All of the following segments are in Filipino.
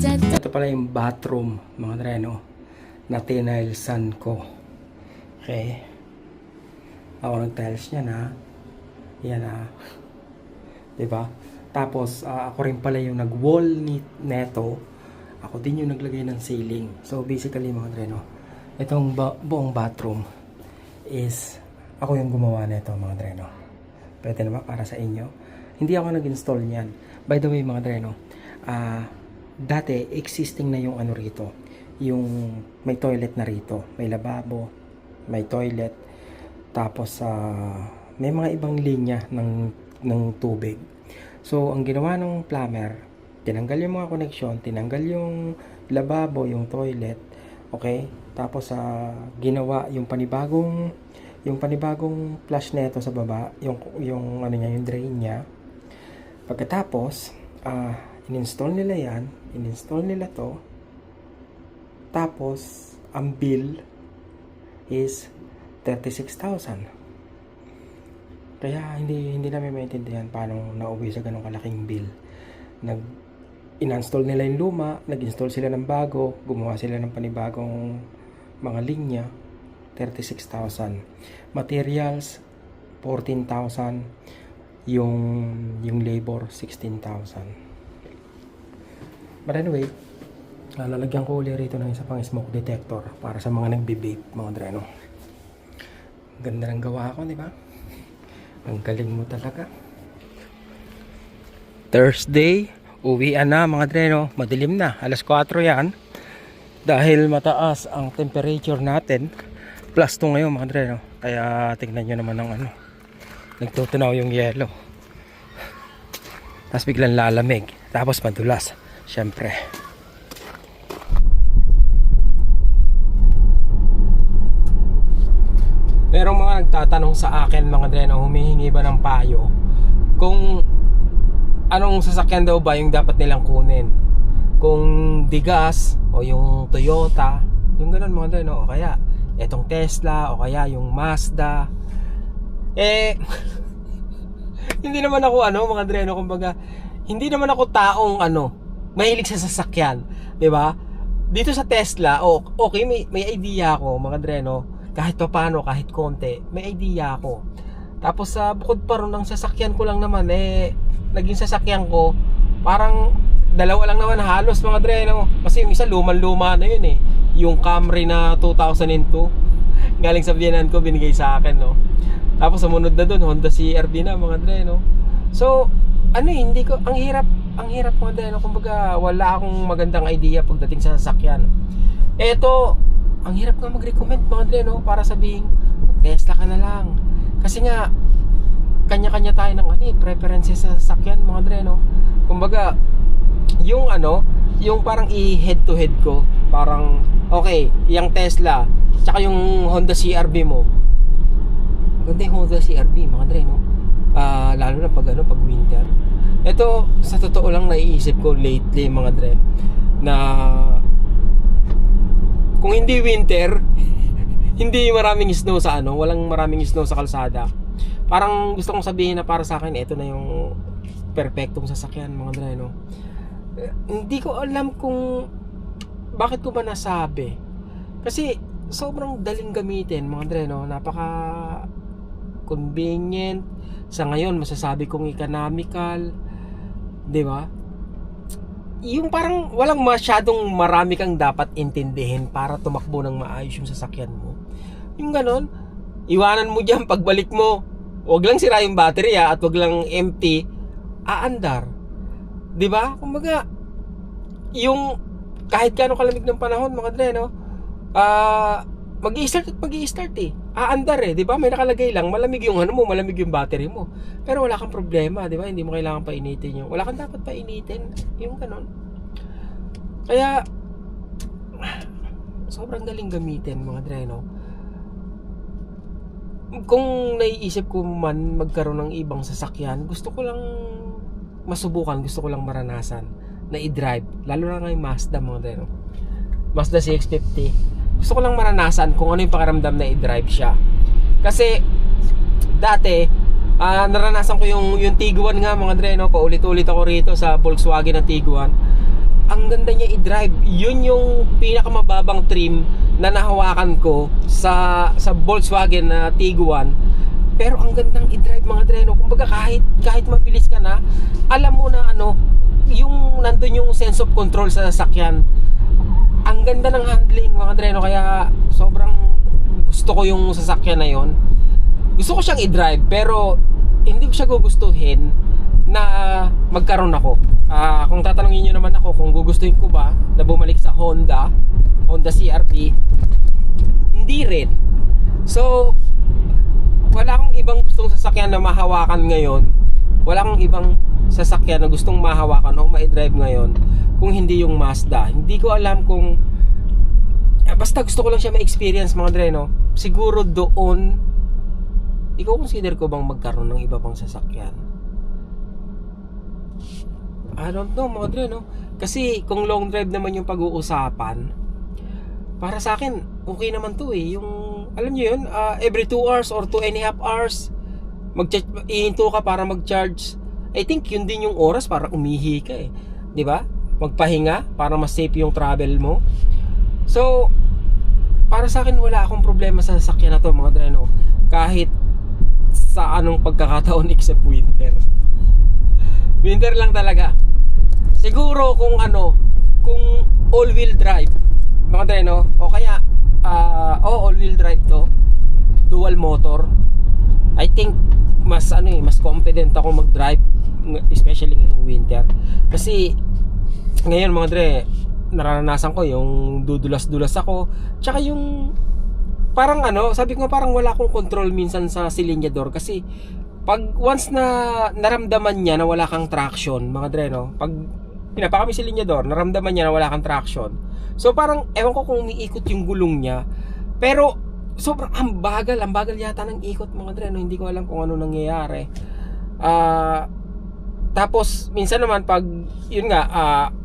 Ito pala yung bathroom, mga dreno, na tinailsan ko. Okay. Ako nag-tiles niya na. Yan na. Diba? Tapos, ako rin pala yung nag-wall neto. Ako din yung naglagay ng ceiling. So, basically, mga dreno, itong buong bathroom is ako yung gumawa nito, mga dreno. Pwede naman para sa inyo. Hindi ako nag-install niyan. By the way, mga dreno, dati existing na yung ano rito, yung may toilet na rito, may lababo, may toilet, tapos may mga ibang linya ng tubig. So ang ginawa ng plumber, tinanggal yung mga connection, tinanggal yung lababo, yung toilet, okay, tapos ginawa yung panibagong flush neto sa baba, yung ano niya, yung drain niya. Pagkatapos in-install nila to. Tapos ang bill is 36,000. Kaya hindi namin maintindihan paano nauwi sa ganong kalaking bill. In-install nila yung luma, nag-install sila ng bago, gumawa sila ng panibagong mga linya, 36,000. Materials 14,000. Yung labor 16,000. But anyway, lalagyan ko ulit rito ng isa pang smoke detector para sa mga nagbe-vape, mga dreno. Ganda ng gawa ko, di ba? Ang galing mo talaga. Thursday, uwian na, mga dreno. Madilim na, alas 4 yan. Dahil mataas ang temperature natin. Plus 2 ngayon, mga dreno. Kaya tingnan nyo naman ng ano, nagtutunaw yung yelo. Tapos biglang lalamig. Tapos madulas. Siyempre. Merong mga nagtatanong sa akin, mga dreno, humihingi ba ng payo kung anong sasakyan daw ba yung dapat nilang kunin, kung Digas o yung Toyota, yung ganun, mga dreno, o kaya etong Tesla o kaya yung Mazda. Hindi naman ako mga dreno, kumbaga hindi naman ako taong mahilig sa sasakyan, 'di ba? Dito sa Tesla, okay, may idea ako, mga dreno, kahit paano, kahit konti, may idea ako. Tapos bukod pa ron ng sasakyan ko lang naman, naging sasakyan ko parang dalawa lang naman halos, mga dreno, kasi yung isa luman-luma na yun yung Camry na 2002 galing sa biyenan ko, binigay sa akin, no. Tapos sumunod na doon Honda CR-V na, mga dreno. So hindi ko, ang hirap, mga dreno, kumbaga wala akong magandang idea pagdating sa sasakyan. Eto, ang hirap nga mag-recommend, mga dreno, para sabihin Tesla ka na lang, kasi nga kanya-kanya tayo ng preferences sa sasakyan, mga dreno. Kumbaga yung yung parang i-head to head ko, parang okay, yung Tesla tsaka yung Honda CR-V mo, ganda yung Honda CR-V, mga dreno, lalo na pag winter. Ito, sa totoo lang, naiisip ko lately, mga dre, na kung hindi winter, hindi maraming snow sa walang maraming snow sa kalsada, parang gusto kong sabihin na para sa akin, ito na yung perfectong sasakyan, mga dre, no? Hindi ko alam kung bakit ko ba nasabi, kasi sobrang daling gamitin, mga dre, no? Napaka convenient. Sa ngayon, masasabi kong economical, di ba? Yung parang walang masyadong marami kang dapat intindihin para tumakbo ng maayos yung sasakyan mo. Yung ganon, iwanan mo dyan, pagbalik mo, wag lang sira yung battery at wag lang empty, aandar. Di ba? Kumbaga, yung kahit gaano kalamig ng panahon, mga dre, no? Mag-i-start aandar, di ba? May nakalagay lang, malamig yung mo, malamig yung battery mo. Pero wala kang problema, di ba? Hindi mo kailangan painitin yung, wala kang dapat painitin, yung ganon. Kaya sobrang galing gamitin, mga dreno. Kung naiisip ko man magkaroon ng ibang sasakyan, gusto ko lang masubukan, gusto ko lang maranasan na i-drive, lalo na yung Mazda, mga dreno. Mazda CX-50. Gusto ko lang maranasan kung ano yung pakiramdam na i-drive siya. Kasi dati naranasan ko yung Tiguan nga, mga dreno. Paulit-ulit ako rito sa Volkswagen na Tiguan. Ang ganda niya i-drive. Yun yung pinakamababang trim na nahawakan ko sa Volkswagen na Tiguan. Pero ang gandang i-drive mga dre, no? Kumbaga kahit mabilis ka na, alam mo na ano, yung nandun yung sense of control sa sasakyan. Ang ganda ng handling mga dre, no? Kaya sobrang gusto ko yung sasakyan na yon. Gusto ko siyang i-drive, pero hindi ko siya gugustuhin na magkaroon ako. Kung tatanungin nyo naman ako kung gugustuhin ko ba na bumalik sa Honda CR-V, hindi rin. So wala akong ibang gustong sasakyan na mahawakan ngayon. Wala akong ibang sasakyan na gustong mahawakan o ma-drive ngayon kung hindi yung Mazda. Hindi ko alam kung basta gusto ko lang siya ma-experience mga dre, no? Siguro doon i-consider ko bang magkaroon ng iba pang sasakyan. I don't know mga dre, no? Kasi kung long drive naman yung pag-uusapan, para sa akin okay naman to eh. Yung alam nyo yun, every 2 hours or 2.5 hours ihinto ka para mag-charge. I think yun din yung oras para umihi ka eh, di ba? Magpahinga para mas safe yung travel mo. So para sa akin wala akong problema sa sasakyan na to mga dre, no? Kahit sa anong pagkakataon except winter. Winter lang talaga. Siguro kung kung all-wheel drive mga dre, no? O kaya all-wheel drive to, dual motor, I think mas mas confident ako mag-drive, especially ngayong winter. Kasi ngayon mga dre, nararanasan ko yung dudulas-dulas ako, tsaka yung parang sabi ko parang wala akong control minsan sa silinyador. Kasi pag once na naramdaman niya na wala kang traction mga dre, no? Pag pinapakami silinyador, naramdaman niya na wala kang traction, so parang ewan ko kung umiikot yung gulong niya, pero sobrang ang bagal yata ng ikot mga dre, no? Hindi ko alam kung ano nangyayari. Tapos minsan naman pag yun nga,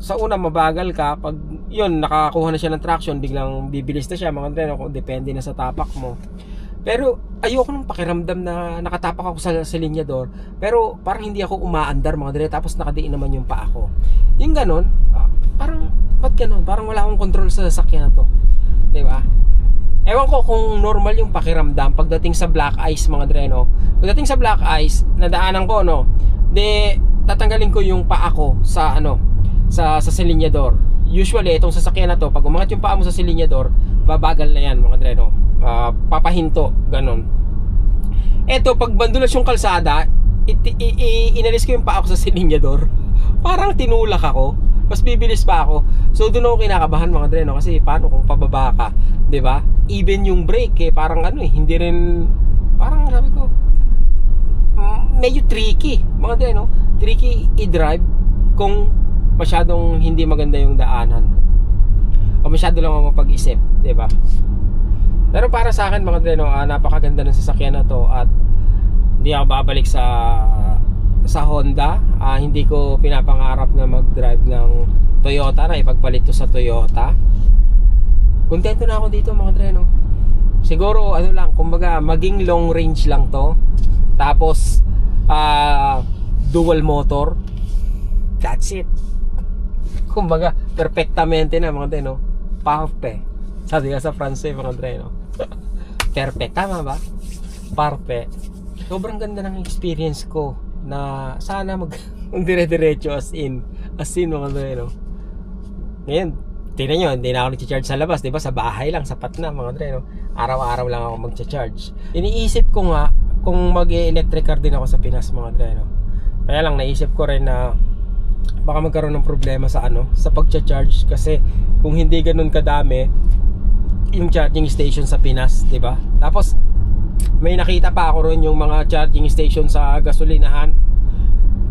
sa una mabagal ka, pag yun nakakuha na siya ng traction, biglang bibilis na siya mga dre, no? Depende na sa tapak mo. Pero ayoko nung pakiramdam na nakatapak ako sa linyador, pero parang hindi ako umaandar mga dre, tapos nakadiin naman yung paa ko. Yung ganon, parang ba't ganon? Parang wala akong control sa sasakyan na to, di ba? Ewan ko kung normal yung pakiramdam pagdating sa black ice mga dre, no? Pagdating sa black ice, nadaanan ko, no? Tatanggalin ko yung paa ko sa sa silinyador. Usually itong sasakyan na to, pag umangat yung paa mo sa silinyador, babagal na yan mga dre, no? Papahinto, ganon. Eto, pag bandulas yung kalsada, inalis ko yung paa ko sa silinyador, parang tinulak ako, mas bibilis pa ako. So doon ako kinakabahan mga dre, no? Kasi paano kung pababa ka, 'di ba? Even yung brake parang hindi rin, parang sabi ko medyo tricky mga dre, no? Tricky i-drive kung masyadong hindi maganda yung daanan o masyado lang mapag-isip, 'di ba? Pero para sa akin mga dre, no, napakaganda ng sasakyan na to at hindi ako babalik sa Honda. Hindi ko pinapangarap na mag-drive ng Toyota, na ipagpalit to sa Toyota. Kontento na ako dito mga dre, no? Siguro lang, kumbaga maging long range lang to, tapos dual motor, that's it. Kumbaga perfectamente na mga dre, no? Parfait, sabi nga sa Fransay mga dre, no? Perfect, tama ba? Parfait. Sobrang ganda ng experience ko na sana dire-diretso as in mga dre, no? Ngayon tingnan nyo, hindi na ako nag-charge sa labas, diba? Sa bahay lang, sapat na mga dre, no? Araw-araw lang ako mag-charge. Iniisip ko nga kung mag-electric car din ako sa Pinas mga dre, no? Kaya lang naisip ko rin na baka magkaroon ng problema sa sa pag-charge, kasi kung hindi ganun kadami yung charging station sa Pinas, diba? Tapos may nakita pa ako ron yung mga charging station sa gasolinahan,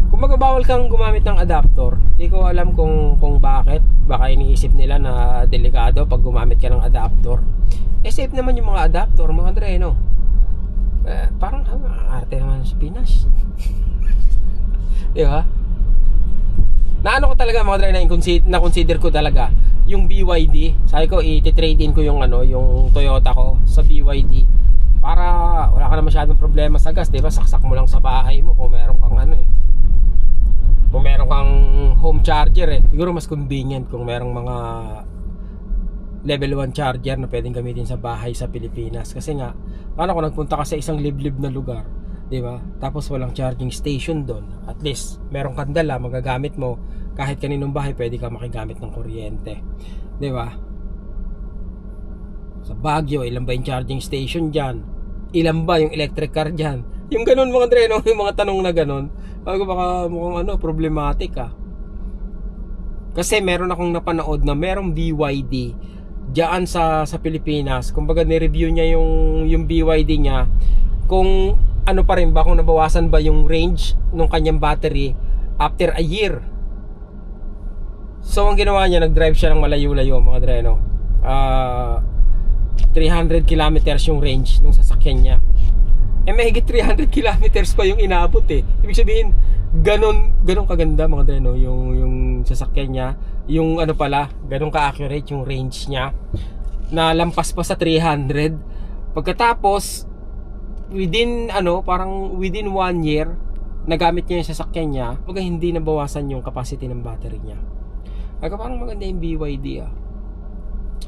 kumbaga bawal kang gumamit ng adapter. Hindi ko alam kung bakit. Baka iniisip nila na delikado pag gumamit ka ng adapter. Safe naman yung mga adapter mga dre, no? Parang arte naman sa Pinas. Diba? Na ko talaga mga dre, na consider ko talaga yung BYD. Sabi ko i-trade in ko yung yung Toyota ko sa BYD para wala ka na masyadong problema sa gas, diba? Saksak mo lang sa bahay mo kung meron kang Kung meron kang home charger siguro mas convenient kung merong mga level 1 charger na pwedeng gamitin sa bahay sa Pilipinas. Kasi nga, paano kung nagpunta ka sa isang liblib na lugar, di ba? Tapos walang charging station doon. At least, merong kandala, magagamit mo. Kahit kaninong bahay, pwede ka makigamit ng kuryente. Di ba? Sa Baguio, ilan ba yung charging station dyan? Ilan ba yung electric car dyan? Yung ganun mga dreno, yung mga tanong na ganun, bago baka mukhang problematic Kasi meron akong napanood na merong BYD diyan sa Pilipinas. Kumbaga ni-review niya yung BYD niya kung ano pa rin ba, kung nabawasan ba yung range ng kanyang battery after a year. So ang ginawa niya, nag-drive siya ng malayo-layo mga dreno. 300 kilometers yung range ng sasakyan niya. May higit 300 kilometers pa yung inabot Ibig sabihin, ganon kaganda mga dreno yung sasakyan niya. Yung ganon ka-accurate yung range niya. Na lampas pa sa 300. Pagkatapos, within 1 year, nagamit niya yung sasakyan niya. Pagka hindi nabawasan yung capacity ng battery niya. Parang maganda yung BYD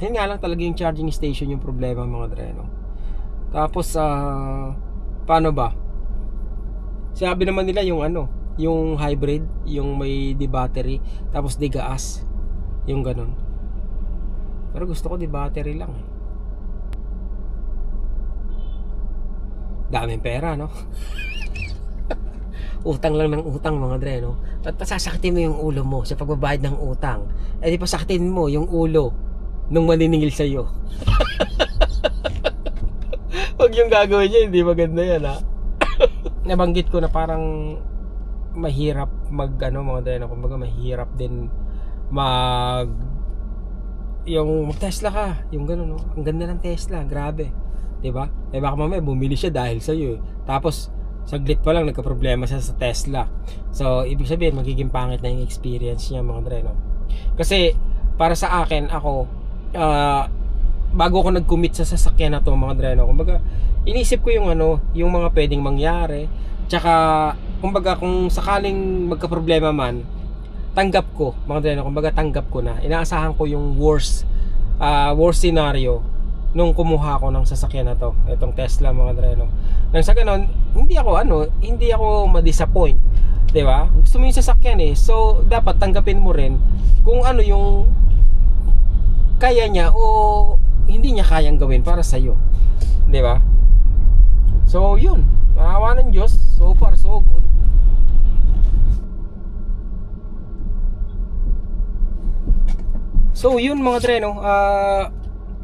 Yun nga lang talaga yung charging station yung problema mga dreno. Tapos paano ba? Sabi naman nila yung yung hybrid, yung may di battery tapos di gas, yung ganon. Pero gusto ko di battery lang Daming pera Utang lang ng utang mga dreno. At pasasakitin mo yung ulo mo sa pagbabayad ng utang. Di pasakitin mo yung ulo nung maniningil sa'yo. Huwag yung gagawin niya, hindi maganda yan Nabanggit ko na parang mahirap mga dreno. Kumbaga mahirap din mag Tesla ka, yung gano'n Ang ganda ng Tesla, grabe, diba? Baka mamaya bumili siya dahil sa'yo Tapos saglit pa lang nagka-problema siya sa Tesla. So ibig sabihin magiging pangit na yung experience niya mga dreno. Kasi para sa akin, ako bago ako nag-commit sa sasakyan na to mga dreno, kumbaga inisip ko yung yung mga pwedeng mangyari. Tsaka kumbaga kung sakaling magka-problema man, tanggap ko mga dreno, kumbaga tanggap ko na. Inaasahan ko yung worst scenario nung kumuha ko ng sasakyan na to, itong Tesla mga dreno. Nang sa ganon, hindi ako ma-disappoint, 'di ba? Gusto mo yung sasakyan so dapat tanggapin mo rin kung yung kaya niya o hindi niya kayang gawin para sa iyo, 'di ba? So yun, maawa ng Diyos, so far so good. So yun mga dreno,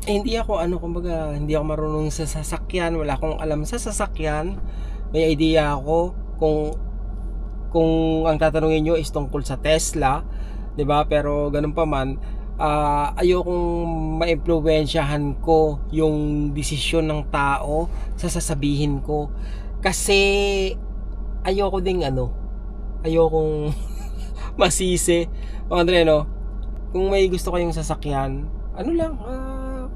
hindi ako kumbaga hindi ako marunong sa sasakyan, wala akong alam sa sasakyan. May idea ako kung ang tatanungin niyo is tungkol sa Tesla, 'di ba? Pero ganun pa man, ayokong maimpluwensyahan ko yung desisyon ng tao sa sasabihin ko. Kasi ayoko ding ayokong masisi. Mga dreno, kung may gusto kayong sasakyan,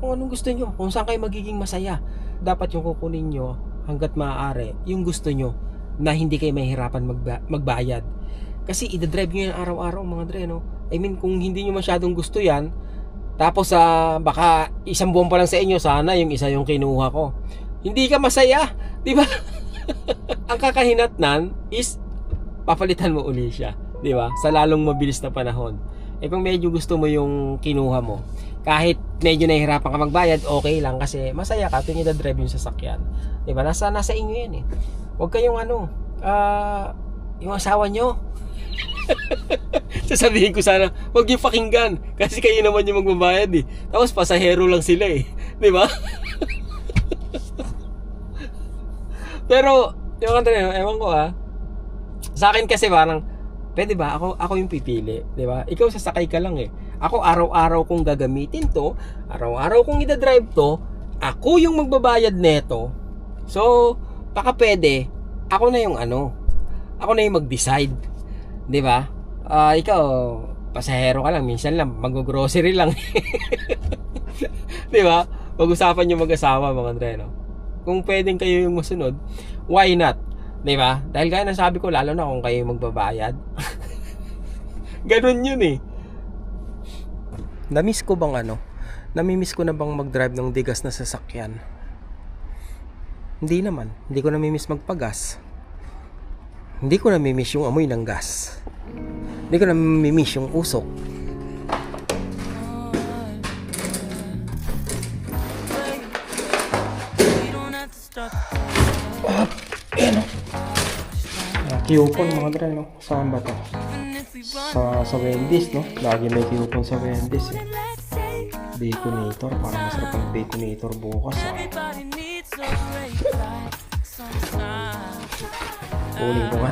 kung anong gusto nyo, kung saan kayo magiging masaya, dapat yung kukunin nyo hanggat maaari yung gusto nyo, na hindi kayo mahihirapan magbayad. Kasi i-drive nyo yan araw-araw mga dreno. I mean, kung hindi nyo masyadong gusto yan, tapos baka isang buwan pa lang sa inyo, sana yung isa yung kinuha ko, hindi ka masaya, di ba? Ang kakahinatnan is papalitan mo uli siya, di ba? Sa lalong mabilis na panahon. Kung medyo gusto mo yung kinuha mo, kahit medyo nahihirapan ka magbayad, okay lang kasi masaya ka tuwing i-drive yung sasakyan. Di ba? Nasa inyo yan Huwag kayong yung asawa nyo. Sasabihin ko sana, huwag yung pakinggan kasi kayo naman yung magbabayad Tapos pasahero lang sila di ba? Pero yung ewan ko sa akin kasi parang pwede ba ako yung pipili, di ba? Ikaw sasakay ka lang Ako araw-araw kong gagamitin to, araw-araw kong i-drive to, ako yung magbabayad neto. So baka pwede ako na yung mag-decide, di ba? Ikaw pasahero ka lang, minsan lang mag-grocery lang. Di ba? Pag-usapan yung mag-asawa mga dreno. Kung pwedeng kayo yung masunod, why not? Di ba? Dahil gaya ng sabi ko, lalo na kung kayo yung magbabayad. Ganun yun eh. Namiss ko bang ano? Namimiss ko na bang mag-drive ng digas na sasakyan? Hindi naman. Hindi ko namimiss magpagas. Hindi ko namimiss yung amoy ng gas. Hindi ko namimiss yung usok. Ayan o. Coupon mga dre, no? Saan ba to? Sa Wendy's, no? Lagi may coupon sa Wendy's eh. Baconator, parang masarap ang Baconator bukas ah. Kunin ko nga.